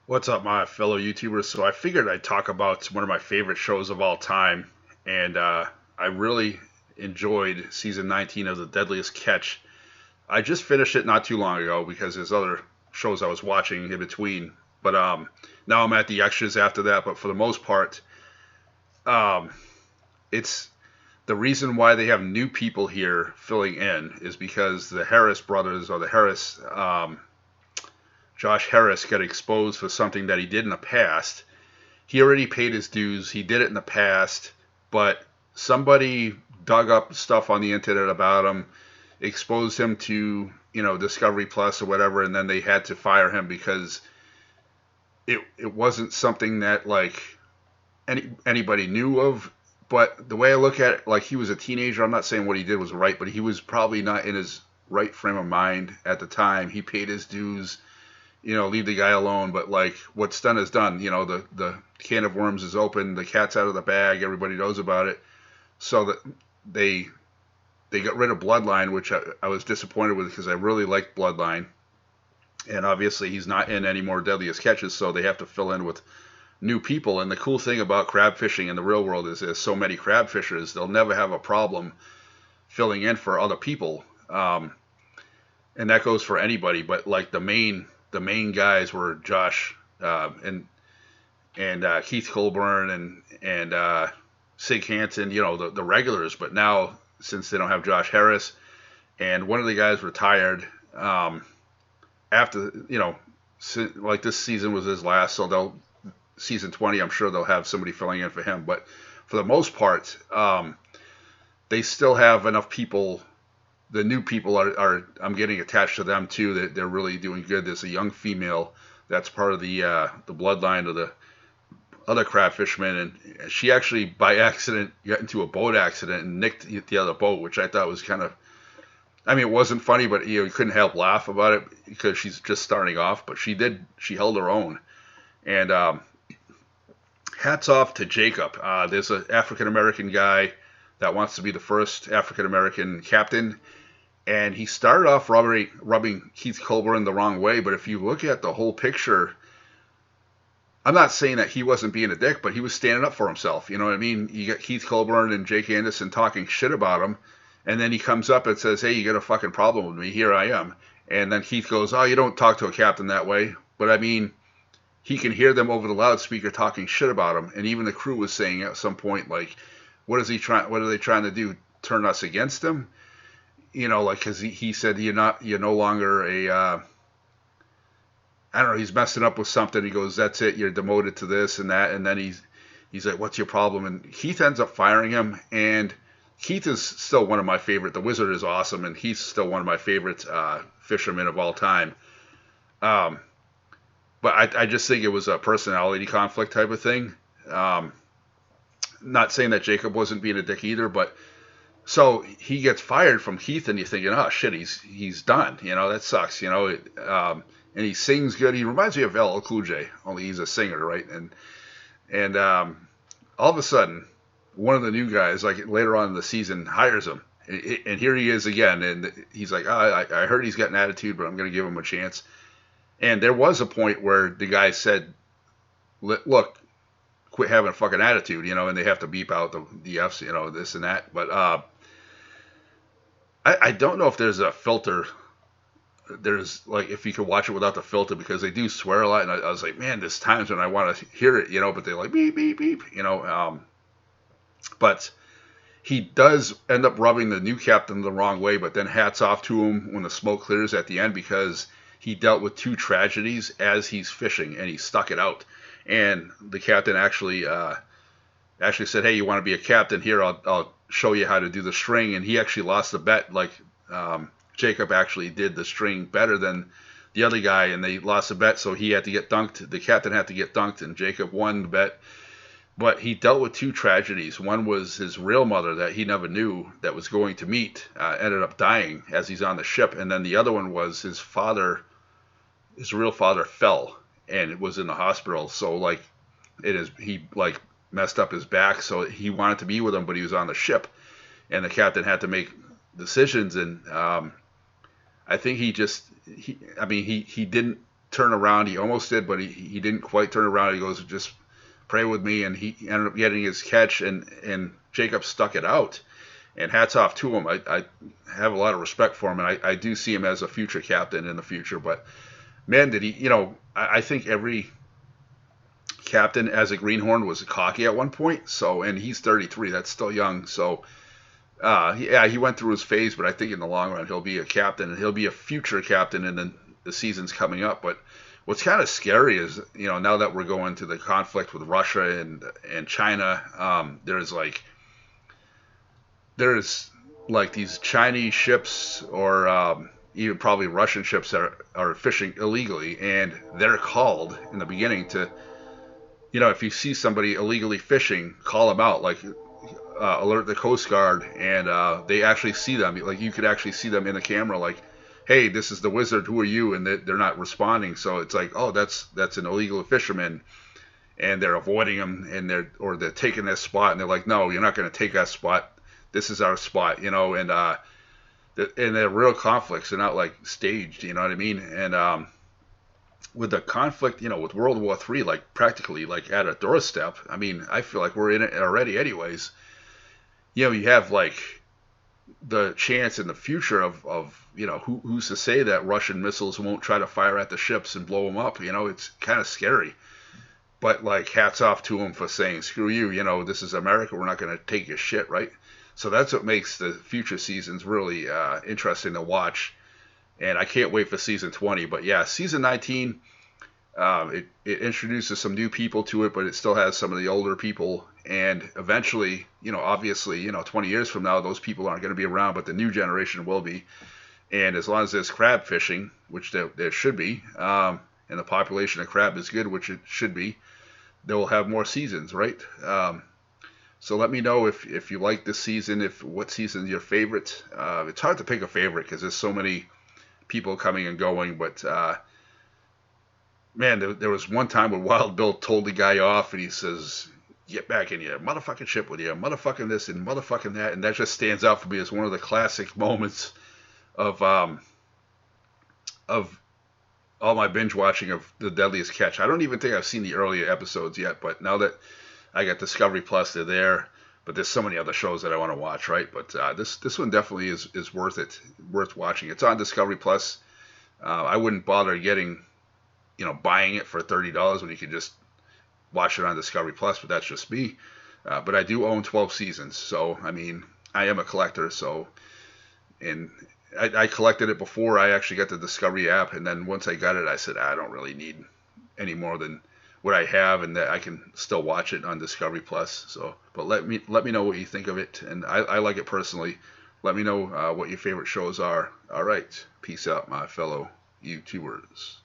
What's up, my fellow YouTubers? So I figured I'd talk about one of my favorite shows of all time, and I really enjoyed season 19 of the Deadliest Catch. I just finished it not too long ago because there's other shows I was watching in between, but now I'm at the extras after that. But for the most part, um, it's the reason why they have new people here filling in is because the Harris brothers or the Harris Josh Harris got exposed for something that he did in the past. He already paid his dues. He did it in the past, but somebody dug up stuff on the internet about him, exposed him to, Discovery Plus or whatever, and then they had to fire him because it wasn't something that like anybody knew of. But the way I look at it, like he was a teenager. I'm not saying what he did was right, but he was probably not in his right frame of mind at the time. He paid his dues, leave the guy alone. But like what's done is done. The can of worms is open. The cat's out of the bag. Everybody knows about it. So that they they got rid of Bloodline, which I was disappointed with because I really liked Bloodline. And obviously he's not in any more Deadliest Catches, so they have to fill in with new people. And the cool thing about crab fishing in the real world is there's so many crab fishers, they'll never have a problem filling in for other people. And that goes for anybody. But like the main guys were Josh and Keith Colburn and Sig Hansen, the regulars. But now since they don't have Josh Harris and one of the guys retired after like this season was his last, so they'll season 20. I'm sure they'll have somebody filling in for him. But for the most part, they still have enough people. The new people are I'm getting attached to them too. They're really doing good. There's a young female that's part of the bloodline of the other crab fishermen, and she actually by accident got into a boat accident and nicked the other boat, which I thought was kind of. I mean, it wasn't funny, but you couldn't help laugh about it because she's just starting off. But she did. She held her own, and hats off to Jacob. There's an African American guy that wants to be the first African American captain, and he started off rubbing Keith Colburn the wrong way. But if you look at the whole picture, I'm not saying that he wasn't being a dick, but he was standing up for himself. You know what I mean? You got Keith Colburn and Jake Anderson talking shit about him, and then he comes up and says, "Hey, you got a fucking problem with me? Here I am." And then Keith goes, "Oh, you don't talk to a captain that way." But I mean, he can hear them over the loudspeaker talking shit about him, and even the crew was saying at some point, like, "What is he trying? What are they trying to do? Turn us against him?" Like because he said you're no longer a I don't know, he's messing up with something. He goes, "That's it. You're demoted to this and that." And then he's like, "What's your problem?" And Keith ends up firing him. And Keith is still one of my favorite. The Wizard is awesome, and he's still one of my favorite fishermen of all time. Um, but I just think it was a personality conflict type of thing. Um, Not saying that Jacob wasn't being a dick either, but so he gets fired from Keith, and you're thinking, "Oh shit, he's done." That sucks. And he sings good. He reminds me of LL Cool J, only he's a singer, right? And all of a sudden, one of the new guys, like later on in the season, hires him, and here he is again, and he's like, I heard he's got an attitude, but I'm going to give him a chance." And there was a point where the guy said, "Look, quit having a fucking attitude," and they have to beep out the F's, this and that. But I don't know if there's a filter. There's like if you could watch it without the filter because they do swear a lot, and I was like, man, there's times when I want to hear it, but they're like beep beep beep. But he does end up rubbing the new captain the wrong way, but then hats off to him when the smoke clears at the end because he dealt with two tragedies as he's fishing and he stuck it out. And the captain actually said, "Hey, you want to be a captain? Here, I'll show you how to do the string." And he actually lost the bet. Like Jacob actually did the string better than the other guy, and they lost the bet. So he had to get dunked. The captain had to get dunked, and Jacob won the bet. But he dealt with two tragedies. One was his real mother that he never knew that was going to meet, ended up dying as he's on the ship. And then the other one was his father, his real father fell and it was in the hospital. So like he like messed up his back. So he wanted to be with him, but he was on the ship and the captain had to make decisions. And I think he didn't turn around. He almost did, but he didn't quite turn around. He goes, just pray with me, and he ended up getting his catch, and Jacob stuck it out. And hats off to him. I have a lot of respect for him, and I do see him as a future captain in the future. But man, did he, I think every captain as a greenhorn was cocky at one point. So, and he's 33. That's still young. So, yeah, he went through his phase, but I think in the long run he'll be a captain, and he'll be a future captain in the seasons coming up. But what's kind of scary is, now that we're going to the conflict with Russia and China, there's like these Chinese ships or even probably Russian ships that are fishing illegally, and they're called in the beginning to, if you see somebody illegally fishing, call them out, like alert the Coast Guard, and they actually see them. Like you could actually see them in the camera, like, hey, this is the Wizard, who are you? And they're not responding. So it's like, oh, that's an illegal fisherman, and they're avoiding them, and they're taking their spot, and they're like, no, you're not going to take our spot. This is our spot, and they're real conflicts. They're not like staged, you know what I mean? And with the conflict, with World War III, like practically like at a doorstep. I mean, I feel like we're in it already, anyways. You have like the chance in the future of who's to say that Russian missiles won't try to fire at the ships and blow them up? It's kind of scary. But like, hats off to them for saying, screw you, this is America. We're not going to take your shit, right? So that's what makes the future seasons really interesting to watch. And I can't wait for season 20. But yeah, season 19, it introduces some new people to it, but it still has some of the older people. And eventually, obviously, 20 years from now, those people aren't going to be around, but the new generation will be. And as long as there's crab fishing, which there should be, and the population of crab is good, which it should be, they will have more seasons, right? So let me know if you like this season, what season is your favorite. It's hard to pick a favorite because there's so many people coming and going, but man, there was one time when Wild Bill told the guy off, and he says, get back in your motherfucking ship with you, motherfucking this and motherfucking that, and that just stands out for me as one of the classic moments of all my binge watching of The Deadliest Catch. I don't even think I've seen the earlier episodes yet, but now that I got Discovery Plus, they're there. But there's so many other shows that I want to watch, right? But this one definitely is worth watching. It's on Discovery Plus. I wouldn't bother buying it for $30 when you could just watch it on Discovery Plus, but that's just me. But I do own 12 seasons, so I mean, I am a collector. So, and I collected it before I actually got the Discovery app, and then once I got it, I said I don't really need any more than what I have, and that I can still watch it on Discovery Plus. So, but let me know what you think of it, and I like it personally. Let me know what your favorite shows are. All right, peace out, my fellow YouTubers.